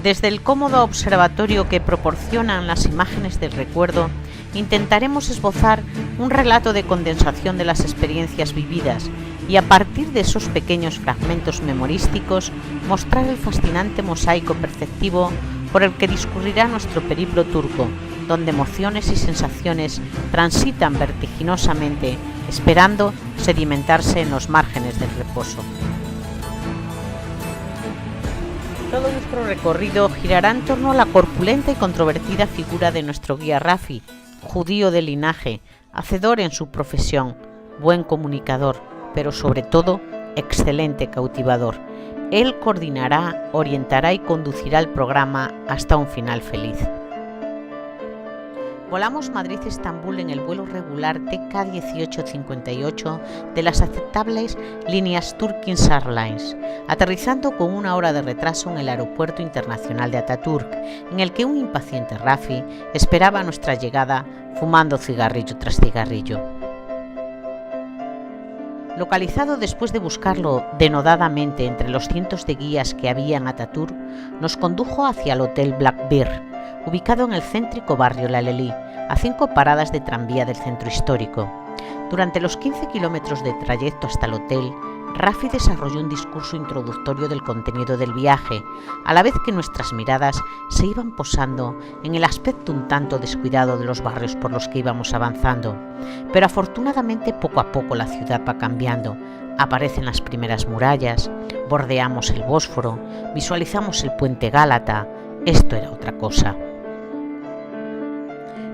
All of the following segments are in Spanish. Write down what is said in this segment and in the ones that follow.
Desde el cómodo observatorio que proporcionan las imágenes del recuerdo, intentaremos esbozar un relato de condensación de las experiencias vividas y a partir de esos pequeños fragmentos memorísticos mostrar el fascinante mosaico perceptivo por el que discurrirá nuestro periplo turco, donde emociones y sensaciones transitan vertiginosamente, esperando sedimentarse en los márgenes del reposo. Todo nuestro recorrido girará en torno a la corpulenta y controvertida figura de nuestro guía Rafi, judío de linaje, hacedor en su profesión, buen comunicador, pero sobre todo excelente cautivador. Él coordinará, orientará y conducirá el programa hasta un final feliz. Volamos Madrid-Estambul en el vuelo regular TK-1858 de las aceptables líneas Turkish Airlines, aterrizando con 1 hora de retraso en el aeropuerto internacional de Ataturk, en el que un impaciente Rafi esperaba nuestra llegada fumando cigarrillo tras cigarrillo. Localizado después de buscarlo denodadamente entre los cientos de guías que había en Ataturk, nos condujo hacia el Hotel Black Bear, ubicado en el céntrico barrio Laleli, a 5 paradas de tranvía del centro histórico. Durante los 15 kilómetros de trayecto hasta el hotel, Rafi desarrolló un discurso introductorio del contenido del viaje, a la vez que nuestras miradas se iban posando en el aspecto un tanto descuidado de los barrios por los que íbamos avanzando. Pero afortunadamente poco a poco la ciudad va cambiando. Aparecen las primeras murallas, bordeamos el Bósforo, visualizamos el puente Gálata. Esto era otra cosa.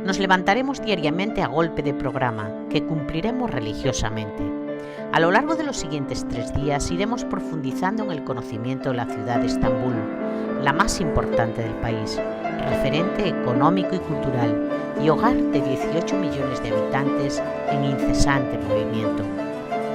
Nos levantaremos diariamente a golpe de programa, que cumpliremos religiosamente. A lo largo de los siguientes 3 días iremos profundizando en el conocimiento de la ciudad de Estambul, la más importante del país, referente económico y cultural, y hogar de 18 millones de habitantes en incesante movimiento.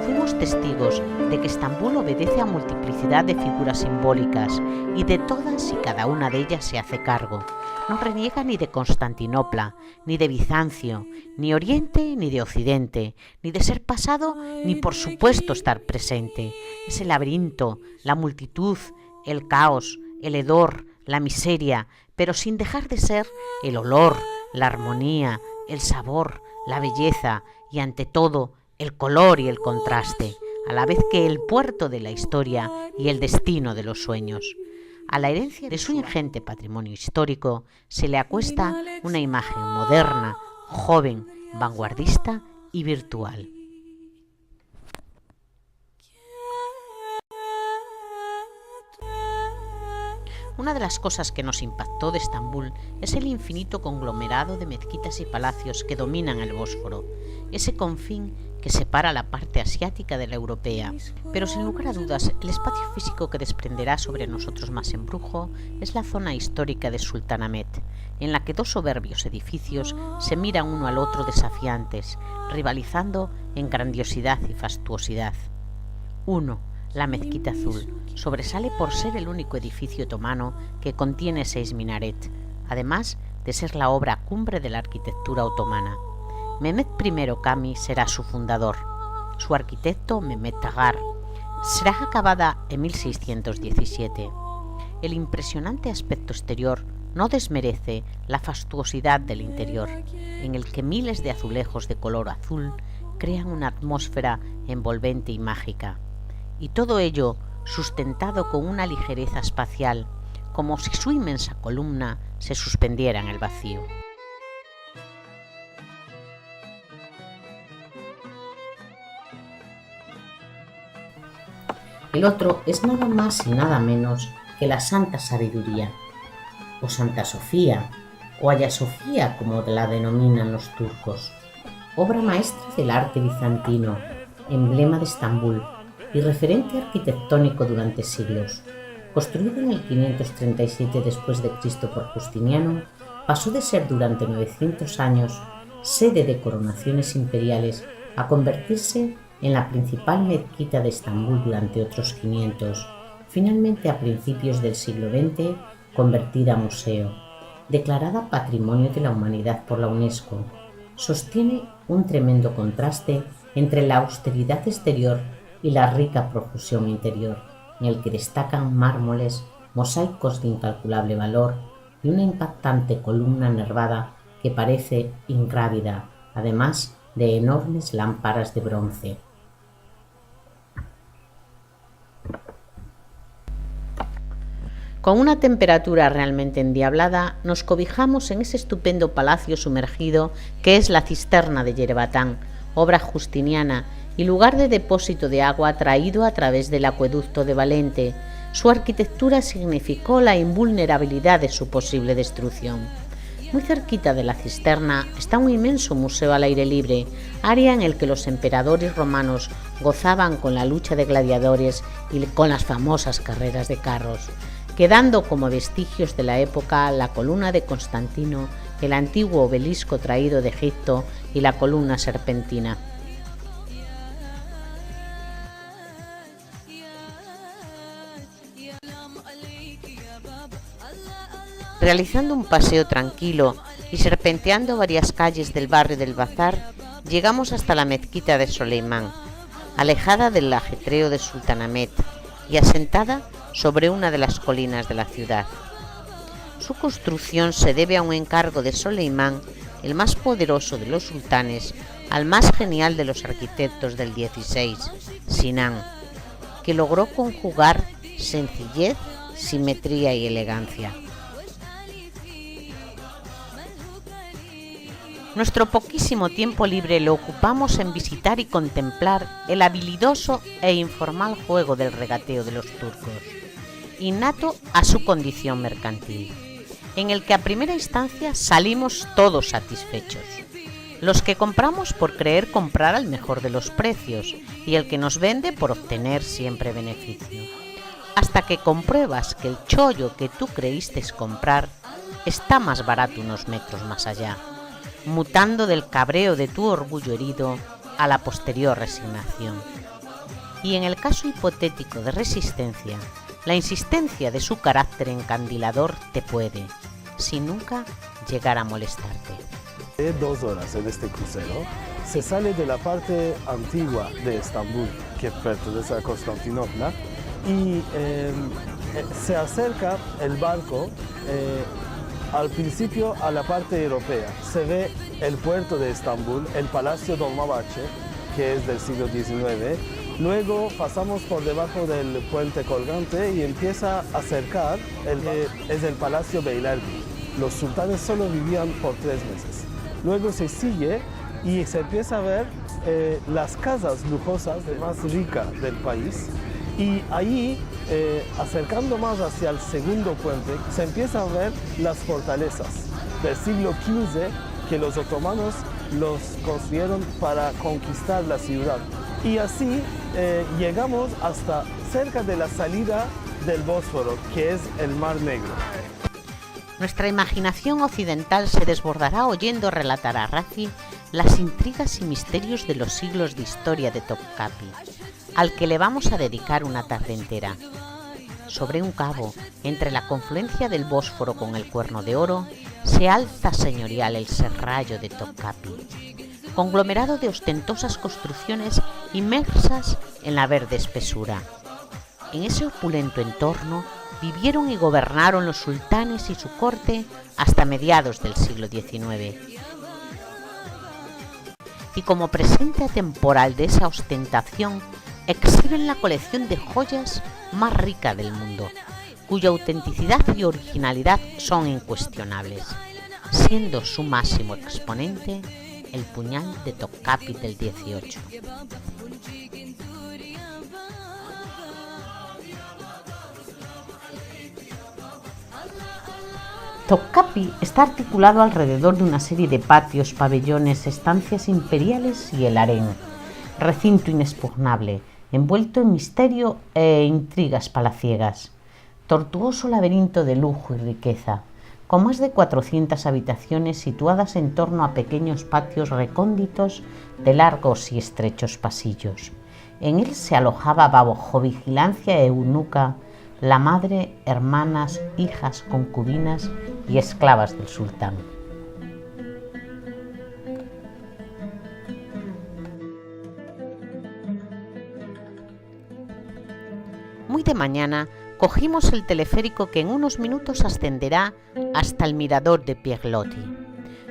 Fuimos testigos de que Estambul obedece a multiplicidad de figuras simbólicas y de todas y cada una de ellas se hace cargo. No reniega ni de Constantinopla, ni de Bizancio, ni Oriente ni de Occidente, ni de ser pasado, ni por supuesto estar presente. Es el laberinto, la multitud, el caos, el hedor, la miseria, pero sin dejar de ser el olor, la armonía, el sabor, la belleza y ante todo el color y el contraste, a la vez que el puerto de la historia y el destino de los sueños. A la herencia de su ingente patrimonio histórico se le acuesta una imagen moderna, joven, vanguardista y virtual. Una de las cosas que nos impactó de Estambul es el infinito conglomerado de mezquitas y palacios que dominan el Bósforo, ese confín que separa la parte asiática de la europea. Pero sin lugar a dudas, el espacio físico que desprenderá sobre nosotros más embrujo es la zona histórica de Sultanahmet, en la que 2 soberbios edificios se miran uno al otro desafiantes, rivalizando en grandiosidad y fastuosidad. Uno, la Mezquita Azul, sobresale por ser el único edificio otomano que contiene 6 minaret, además de ser la obra cumbre de la arquitectura otomana. Mehmet I Kami será su fundador, su arquitecto Mehmet Tagar. Será acabada en 1617. El impresionante aspecto exterior no desmerece la fastuosidad del interior, en el que miles de azulejos de color azul crean una atmósfera envolvente y mágica. Y todo ello sustentado con una ligereza espacial, como si su inmensa columna se suspendiera en el vacío. El otro es nada más y nada menos que la Santa Sabiduría, o Santa Sofía, o Hagia Sofía como la denominan los turcos, obra maestra del arte bizantino, emblema de Estambul y referente arquitectónico durante siglos. Construida en el 537 después de Cristo por Justiniano, pasó de ser durante 900 años sede de coronaciones imperiales a convertirse en la principal mezquita de Estambul durante otros 500, finalmente a principios del siglo XX convertida a museo, declarada Patrimonio de la Humanidad por la UNESCO. Sostiene un tremendo contraste entre la austeridad exterior y la rica profusión interior, en el que destacan mármoles mosaicos de incalculable valor y una impactante columna nervada que parece ingrávida, además de enormes lámparas de bronce. Con una temperatura realmente endiablada, nos cobijamos en ese estupendo palacio sumergido que es la cisterna de Yerebatán, obra justiniana y lugar de depósito de agua traído a través del acueducto de Valente. Su arquitectura significó la invulnerabilidad de su posible destrucción. Muy cerquita de la cisterna está un inmenso museo al aire libre, área en el que los emperadores romanos gozaban con la lucha de gladiadores y con las famosas carreras de carros, quedando como vestigios de la época la columna de Constantino, el antiguo obelisco traído de Egipto y la columna serpentina. Realizando un paseo tranquilo y serpenteando varias calles del barrio del Bazar, llegamos hasta la mezquita de Soleimán, alejada del ajetreo de Sultanahmet y asentada sobre una de las colinas de la ciudad. Su construcción se debe a un encargo de Soleimán, el más poderoso de los sultanes, al más genial de los arquitectos del XVI, Sinan, que logró conjugar sencillez, simetría y elegancia. Nuestro poquísimo tiempo libre lo ocupamos en visitar y contemplar el habilidoso e informal juego del regateo de los turcos, innato a su condición mercantil, en el que a primera instancia salimos todos satisfechos. Los que compramos por creer comprar al mejor de los precios y el que nos vende por obtener siempre beneficio, hasta que compruebas que el chollo que tú creíste comprar está más barato unos metros más allá, mutando del cabreo de tu orgullo herido a la posterior resignación. Y en el caso hipotético de resistencia, la insistencia de su carácter encandilador te puede, sin nunca llegar a molestarte. 2 horas en este crucero. Se sale de la parte antigua de Estambul, que pertenece a Constantinopla, y se acerca el barco al principio a la parte europea. Se ve el puerto de Estambul, el Palacio Dolmabahce, que es del siglo XIX. Luego pasamos por debajo del puente colgante y empieza a acercar, es el Palacio Beylerbeyi. Los sultanes solo vivían por 3 meses. Luego se sigue y se empieza a ver las casas lujosas más ricas del país. Y ahí, acercando más hacia el segundo puente, se empiezan a ver las fortalezas del siglo XV que los otomanos los construyeron para conquistar la ciudad. Y así llegamos hasta cerca de la salida del Bósforo, que es el Mar Negro. Nuestra imaginación occidental se desbordará oyendo relatar a Razi las intrigas y misterios de los siglos de historia de Topkapi, al que le vamos a dedicar una tarde entera. Sobre un cabo, entre la confluencia del Bósforo con el Cuerno de Oro, se alza señorial el serrallo de Topkapi, conglomerado de ostentosas construcciones inmersas en la verde espesura. En ese opulento entorno vivieron y gobernaron los sultanes y su corte hasta mediados del siglo XIX. Y como presente atemporal de esa ostentación, exhiben la colección de joyas más rica del mundo, cuya autenticidad y originalidad son incuestionables, siendo su máximo exponente el puñal de Topkapi del 18. Topkapi está articulado alrededor de una serie de patios, pabellones, estancias imperiales y el harén, recinto inexpugnable, envuelto en misterio e intrigas palaciegas, tortuoso laberinto de lujo y riqueza, con más de 400 habitaciones situadas en torno a pequeños patios recónditos de largos y estrechos pasillos. En él se alojaba bajo vigilancia eunuca la madre, hermanas, hijas, concubinas y esclavas del sultán. Muy de mañana cogimos el teleférico que en unos minutos ascenderá hasta el mirador de Pierre-Loti,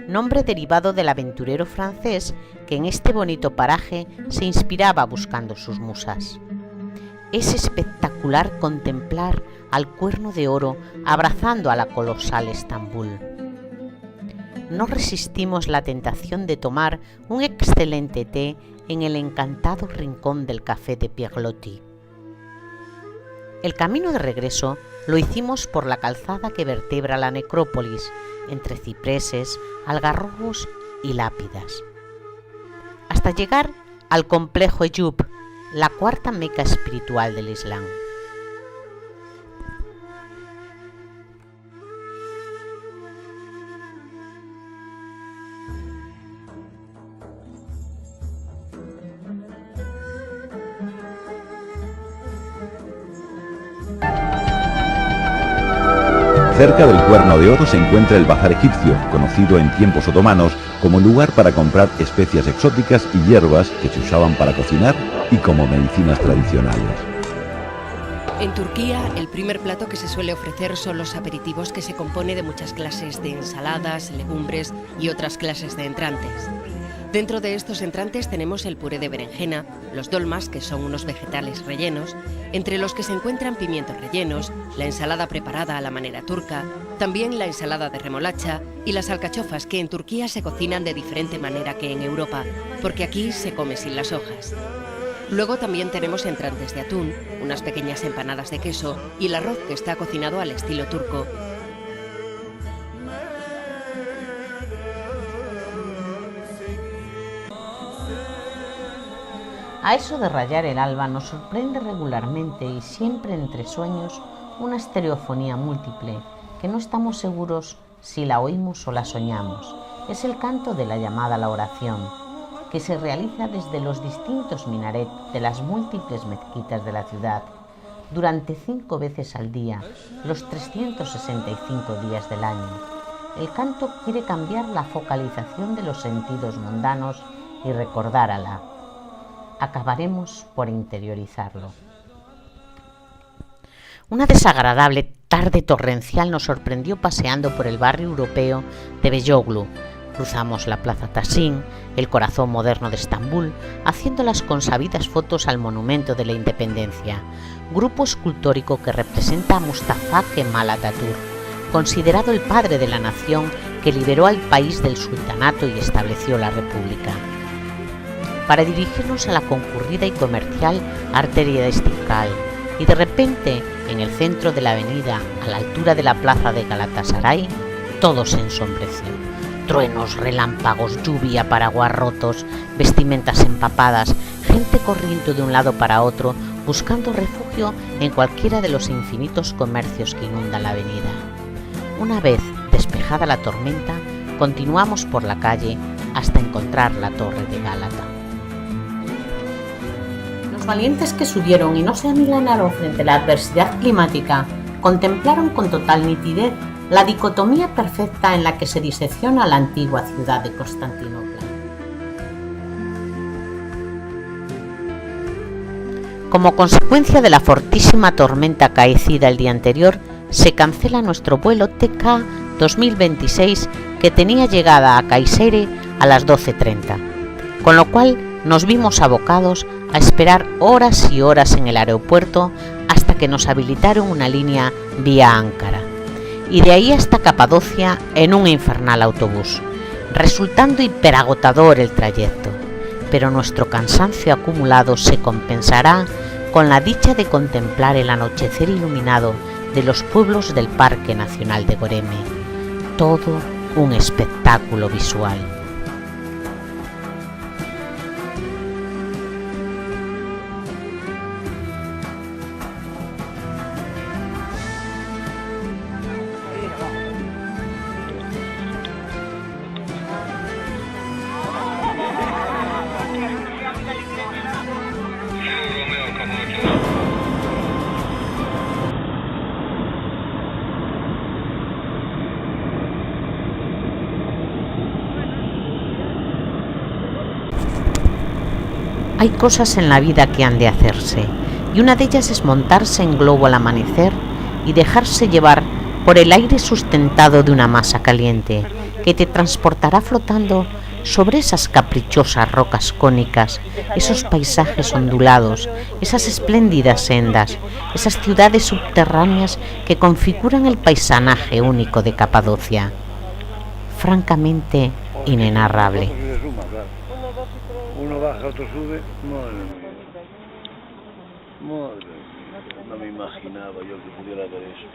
nombre derivado del aventurero francés que en este bonito paraje se inspiraba buscando sus musas. Es espectacular contemplar al Cuerno de Oro abrazando a la colosal Estambul. No resistimos la tentación de tomar un excelente té en el encantado rincón del café de Pierre-Loti. El camino de regreso lo hicimos por la calzada que vertebra la necrópolis, entre cipreses, algarrobos y lápidas, hasta llegar al complejo Eyüp, la cuarta meca espiritual del Islam. Cerca del Cuerno de Oro se encuentra el Bazar egipcio, conocido en tiempos otomanos como lugar para comprar especias exóticas y hierbas que se usaban para cocinar y como medicinas tradicionales. En Turquía, el primer plato que se suele ofrecer son los aperitivos, que se compone de muchas clases de ensaladas, legumbres y otras clases de entrantes. Dentro de estos entrantes tenemos el puré de berenjena, los dolmas, que son unos vegetales rellenos, entre los que se encuentran pimientos rellenos, la ensalada preparada a la manera turca, también la ensalada de remolacha y las alcachofas, que en Turquía se cocinan de diferente manera que en Europa, porque aquí se come sin las hojas. Luego también tenemos entrantes de atún, unas pequeñas empanadas de queso y el arroz, que está cocinado al estilo turco. A eso de rayar el alba nos sorprende regularmente y siempre entre sueños una estereofonía múltiple que no estamos seguros si la oímos o la soñamos. Es el canto de la llamada a la oración, que se realiza desde los distintos minaret de las múltiples mezquitas de la ciudad durante 5 veces al día, los 365 días del año. El canto quiere cambiar la focalización de los sentidos mundanos y recordar a Alá. Acabaremos por interiorizarlo. Una desagradable tarde torrencial nos sorprendió paseando por el barrio europeo de Beyoğlu. Cruzamos la plaza Taksim, el corazón moderno de Estambul, haciendo las consabidas fotos al monumento de la Independencia, grupo escultórico que representa a Mustafa Kemal Atatürk, considerado el padre de la nación que liberó al país del sultanato y estableció la república. Para dirigirnos a la concurrida y comercial arteria de Istiklal, y de repente, en el centro de la avenida, a la altura de la plaza de Galatasaray, todo se ensombreció. Truenos, relámpagos, lluvia, paraguas rotos, vestimentas empapadas, gente corriendo de un lado para otro, buscando refugio en cualquiera de los infinitos comercios que inundan la avenida. Una vez despejada la tormenta, continuamos por la calle hasta encontrar la Torre de Gálata. Los valientes que subieron y no se amilanaron frente a la adversidad climática contemplaron con total nitidez la dicotomía perfecta en la que se disecciona la antigua ciudad de Constantinopla. Como consecuencia de la fortísima tormenta acaecida el día anterior, se cancela nuestro vuelo TK 2026 que tenía llegada a Kayseri a las 12:30, con lo cual nos vimos abocados a esperar horas y horas en el aeropuerto hasta que nos habilitaron una línea vía Ankara, y de ahí hasta Capadocia en un infernal autobús, resultando hiperagotador el trayecto, pero nuestro cansancio acumulado se compensará con la dicha de contemplar el anochecer iluminado de los pueblos del Parque Nacional de Göreme, todo un espectáculo visual. Hay cosas en la vida que han de hacerse, y una de ellas es montarse en globo al amanecer y dejarse llevar por el aire sustentado de una masa caliente que te transportará flotando sobre esas caprichosas rocas cónicas, esos paisajes ondulados, esas espléndidas sendas, esas ciudades subterráneas que configuran el paisanaje único de Capadocia. Francamente inenarrable. Uno baja, otro sube. Madre, no me imaginaba yo que pudiera ver eso.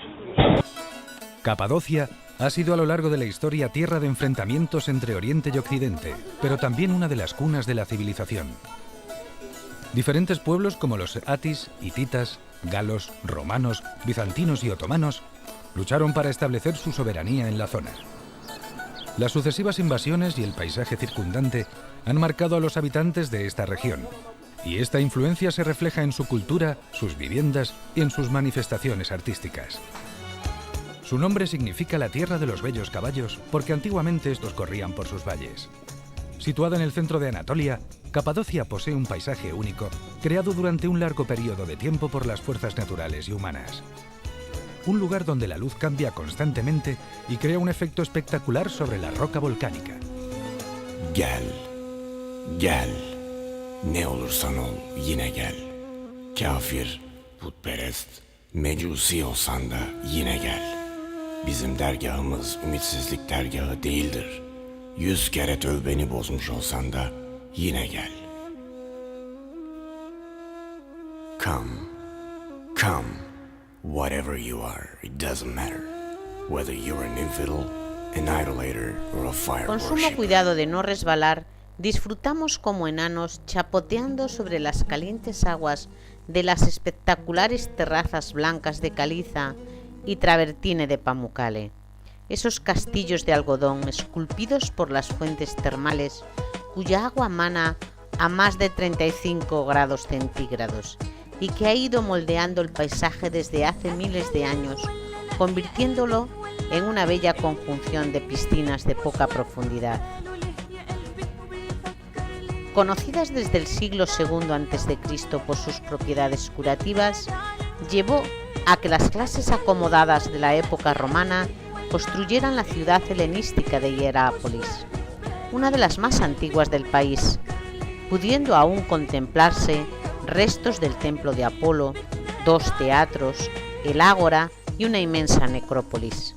Capadocia ha sido a lo largo de la historia tierra de enfrentamientos entre Oriente y Occidente, pero también una de las cunas de la civilización. Diferentes pueblos como los atis, hititas, galos, romanos, bizantinos y otomanos lucharon para establecer su soberanía en la zona. Las sucesivas invasiones y el paisaje circundante han marcado a los habitantes de esta región, y esta influencia se refleja en su cultura, sus viviendas y en sus manifestaciones artísticas. Su nombre significa la tierra de los bellos caballos porque antiguamente estos corrían por sus valles. Situada en el centro de Anatolia, Capadocia posee un paisaje único, creado durante un largo periodo de tiempo por las fuerzas naturales y humanas. Un lugar donde la luz cambia constantemente y crea un efecto espectacular sobre la roca volcánica. Gel, ne olursan ol yine gel. Kafir, putperest, mecusi olsan da yine gel. Bizim dergahımız ümitsizlik dergahı değildir. 100 kere tövbeni bozmuş olsan da yine gel. Come, whatever you are, it doesn't matter. Whether you're an infidel, an idolater, or a fire Con sumo worshipper. cuidado de no resbalar, disfrutamos como enanos chapoteando sobre las calientes aguas de las espectaculares terrazas blancas de caliza y travertine de Pamukkale, esos castillos de algodón esculpidos por las fuentes termales cuya agua mana a más de 35 grados centígrados y que ha ido moldeando el paisaje desde hace miles de años, convirtiéndolo en una bella conjunción de piscinas de poca profundidad. Conocidas desde el siglo II a.C. por sus propiedades curativas, llevó a que las clases acomodadas de la época romana construyeran la ciudad helenística de Hierápolis, una de las más antiguas del país, pudiendo aún contemplarse restos del templo de Apolo, 2 teatros, el ágora y una inmensa necrópolis.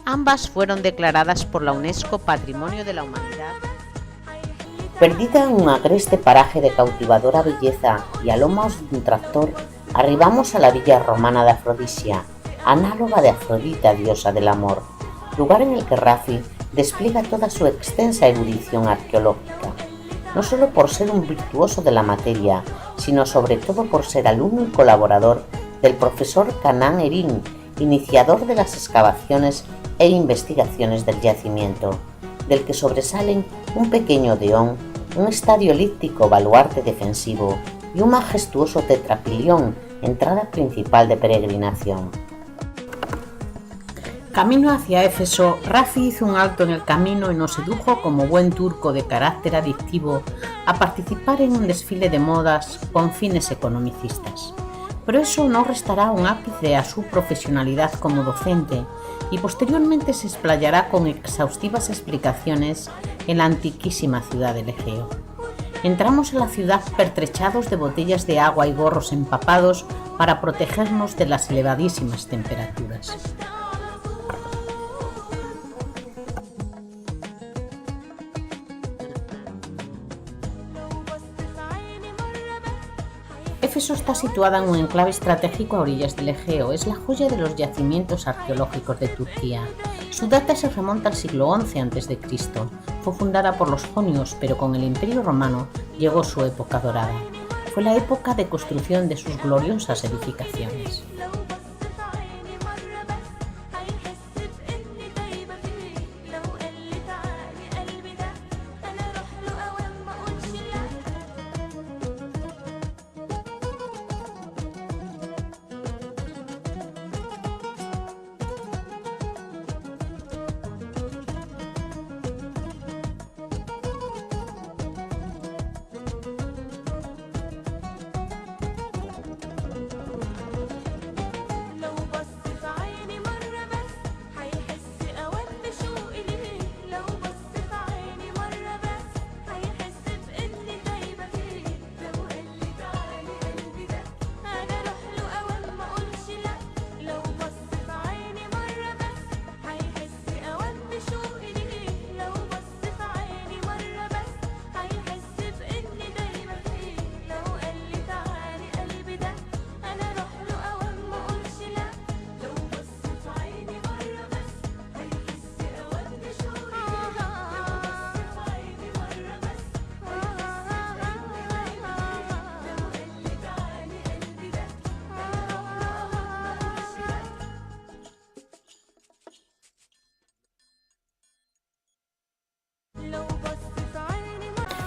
Ambas fueron declaradas por la UNESCO Patrimonio de la Humanidad. Perdida en un agreste paraje de cautivadora belleza y a lomos de un tractor, arribamos a la villa romana de Afrodisia, análoga de Afrodita, diosa del amor, lugar en el que Raffi despliega toda su extensa erudición arqueológica, no solo por ser un virtuoso de la materia, sino sobre todo por ser alumno y colaborador del profesor Canaan Erin, iniciador de las excavaciones e investigaciones del yacimiento, del que sobresalen un pequeño odeón, un estadio elíptico baluarte defensivo y un majestuoso tetrapilión, entrada principal de peregrinación. Camino hacia Éfeso, Raffi hizo un alto en el camino y nos sedujo como buen turco de carácter adictivo a participar en un desfile de modas con fines economicistas. Pero eso no restará un ápice a su profesionalidad como docente y posteriormente se explayará con exhaustivas explicaciones en la antiquísima ciudad del Egeo. Entramos en la ciudad pertrechados de botellas de agua y gorros empapados para protegernos de las elevadísimas temperaturas. Éfeso está situada en un enclave estratégico a orillas del Egeo. Es la joya de los yacimientos arqueológicos de Turquía. Su data se remonta al siglo XI a.C. Fue fundada por los jonios, pero con el Imperio Romano llegó su época dorada. Fue la época de construcción de sus gloriosas edificaciones.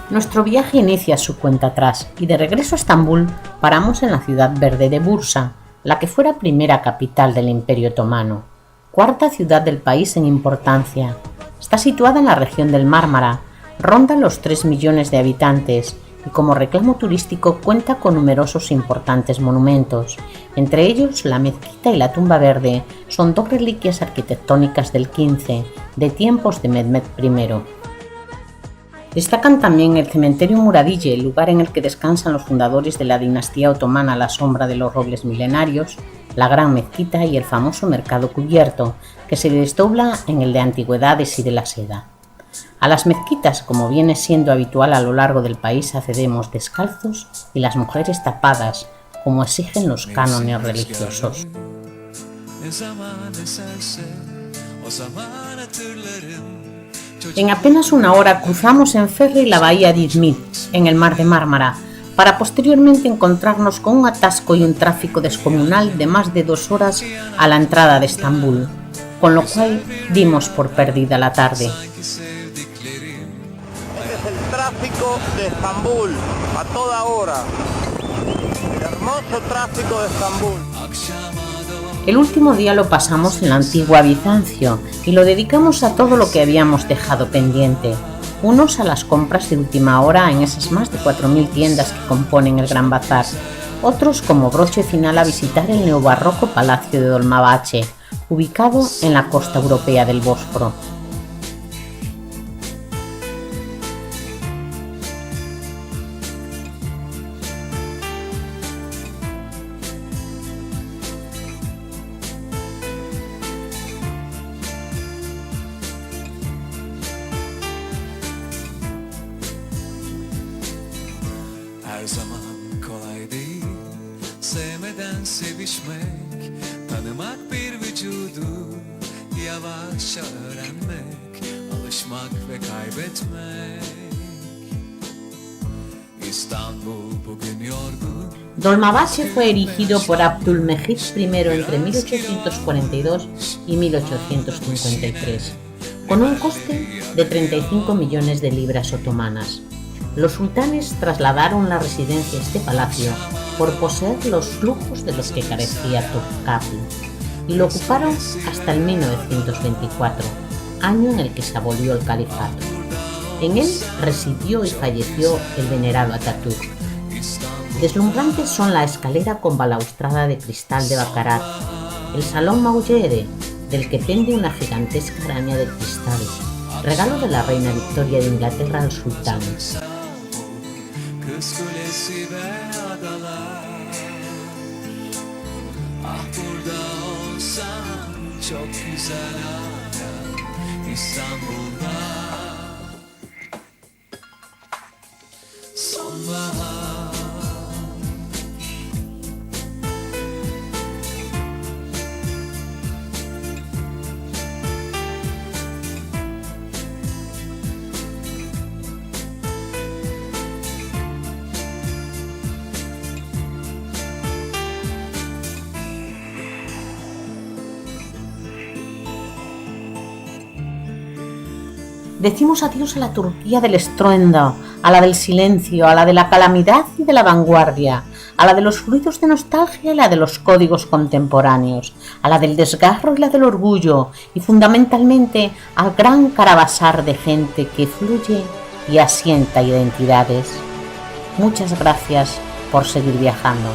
Nuestro viaje inicia su cuenta atrás y de regreso a Estambul paramos en la ciudad verde de Bursa, la que fuera primera capital del Imperio Otomano, cuarta ciudad del país en importancia. Está situada en la región del Mármara, ronda los 3 millones de habitantes y como reclamo turístico cuenta con numerosos importantes monumentos. Entre ellos, la mezquita y la tumba verde son 2 reliquias arquitectónicas del XV, de tiempos de Mehmed I. Destacan también el cementerio Muradille, el lugar en el que descansan los fundadores de la dinastía otomana a la sombra de los robles milenarios, la gran mezquita y el famoso mercado cubierto, que se desdobla en el de antigüedades y de la seda. A las mezquitas, como viene siendo habitual a lo largo del país, accedemos descalzos y las mujeres tapadas, como exigen los cánones religiosos. En apenas una hora cruzamos en ferry la bahía de İzmit, en el mar de Mármara, para posteriormente encontrarnos con un atasco y un tráfico descomunal de más de 2 horas a la entrada de Estambul, con lo cual dimos por perdida la tarde. Este es el tráfico de Estambul, a toda hora. El hermoso tráfico de Estambul. El último día lo pasamos en la antigua Bizancio y lo dedicamos a todo lo que habíamos dejado pendiente. Unos a las compras de última hora en esas más de 4.000 tiendas que componen el Gran Bazar. Otros como broche final a visitar el neobarroco Palacio de Dolmabahce, ubicado en la costa europea del Bósforo. Her zaman kolay değil sevmeden sevişmek, tanımak bir vücudu, yavaşça öğrenmek, alışmak ve kaybetmek. İstanbul bugün yorgun. Dolmabahce fue erigido por Abdülmecid I entre 1842 y 1853, con un coste de 35 millones de libras otomanas. Los sultanes trasladaron la residencia a este palacio por poseer los lujos de los que carecía Topkapi y lo ocuparon hasta el 1924, año en el que se abolió el califato. En él residió y falleció el venerado Atatürk. Deslumbrantes son la escalera con balaustrada de cristal de Baccarat, el salón Maulere, del que pende una gigantesca araña de cristal, regalo de la reina Victoria de Inglaterra al sultán. Kız kulesi ve adalar, ah burada olsam çok güzel hala İstanbul'da. Sonbahar. Decimos adiós a la Turquía del estruendo, a la del silencio, a la de la calamidad y de la vanguardia, a la de los fluidos de nostalgia y la de los códigos contemporáneos, a la del desgarro y la del orgullo, y fundamentalmente al gran caravasar de gente que fluye y asienta identidades. Muchas gracias por seguir viajando.